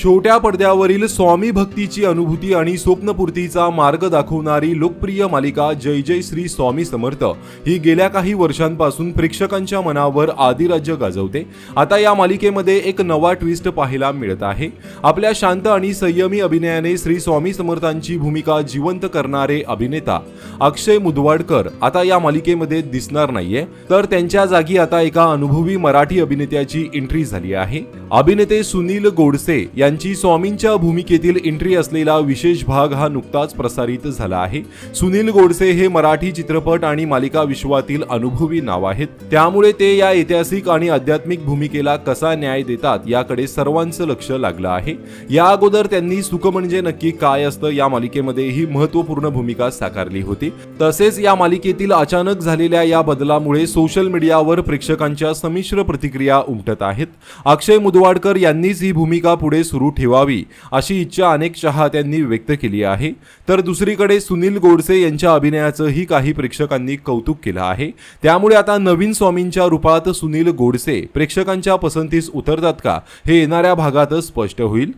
छोट्या पडद्यावरील स्वामी भक्तीची अनुभूती आणि स्वप्नपूर्तीचा मार्ग दाखवणारी लोकप्रिय मालिका जय जय श्री स्वामी समर्थ ही गेल्या काही वर्षांपासून प्रेक्षकांच्या मनावर आदिराज्य गाजवते। आता या मालिकेमध्ये एक नवा ट्विस्ट पाहायला मिळत आहे। आपल्या शांत आणि संयमी अभिनयाने श्री स्वामी समर्थांची भूमिका जिवंत करणारे अभिनेता अक्षय मुदवाडकर आता या मालिकेमध्ये दिसणार नाहीये, तर त्यांच्या जागी आता एका अनुभवी मराठी अभिनेत्याची एंट्री झाली आहे। अभिनेते सुनील गोडसे यांची स्वामींच्या भूमिकेतील एंट्री असलेला विशेष भाग हा नुकताच प्रसारित झाला आहे। सुनील गोडसे हे मराठी चित्रपट आणि मालिका विश्वातील अनुभवी नाव आहेत, त्यामुळे ते या ऐतिहासिक आणि आध्यात्मिक भूमिकेला कसा न्याय देतात याकडे सर्वांचं लक्ष लागलं आहे। या अगोदर त्यांनी सुख म्हणजे नक्की काय असतं या मालिकेमध्ये ही महत्त्वपूर्ण भूमिका साकारली होती। तसेच या मालिकेतील अचानक झालेल्या या बदलामुळे सोशल मीडियावर प्रेक्षकांच्या संमिश्र प्रतिक्रिया उमटत आहेत। अक्षय मुदवाडकर यांनीच ही भूमिका पुढे सुरू ठेवावी अशी इच्छा अनेक चाहत्यांनी व्यक्त केली आहे, तर दुसरीकडे सुनील गोडसे यांच्या अभिनयाचंही काही प्रेक्षकांनी कौतुक केलं आहे। त्यामुळे आता नवीन स्वामींच्या रूपात सुनील गोडसे प्रेक्षकांच्या पसंतीस उतरतात का हे येणाऱ्या भागातच स्पष्ट होईल।